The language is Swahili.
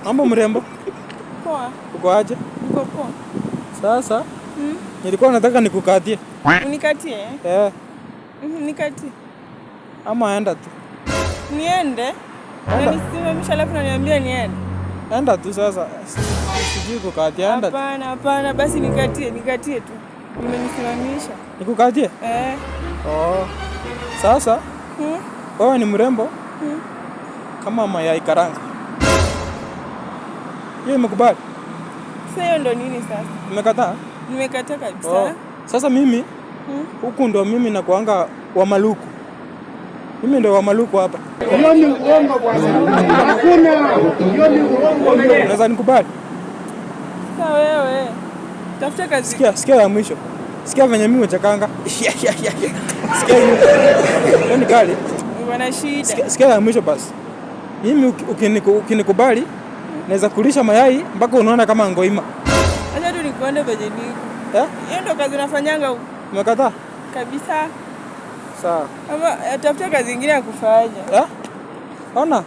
Mambo mrembo. Poa. Uko aje? Uko poa. Sasa nilikuwa nataka nikukatie. Unikatie? Nikatie. Ama enda tu. Niende? Unanisimamisha alafu unaniambia niende? Enda tu sasa. Sijui kukatia, enda tu. Hapana, basi nikatie tu. Umenisimamisha. Nikukatie? Oh. Sasa wewe ni mrembo kama mayai karanga. Hiyo imekubali? Sasa hiyo ndo nini sasa? Umekataa? Nimekataa kabisa. Oh. Sasa mimi huku ndo mimi nakuanga wa maluku. Mimi ndo wa maluku hapa. Hiyo ni uongo bwana. Hakuna. Hiyo ni uongo. Unaweza nikubali? Sasa wewe tafuta kazi. Sikia ya mwisho. Sikia venye mimi uchakanga. Sikia hiyo. Ni kali. Wana shida. Sikia ya mwisho basi. Mimi ukinikubali naweza kulisha mayai mpaka unaona kama ngoima. Acha tu nikuone venye niko. Hiyo ndo kazi nafanyanga huko. Umekataa? Kabisa. Sawa. Ama tafuta kazi nyingine ya kufanya. Ona.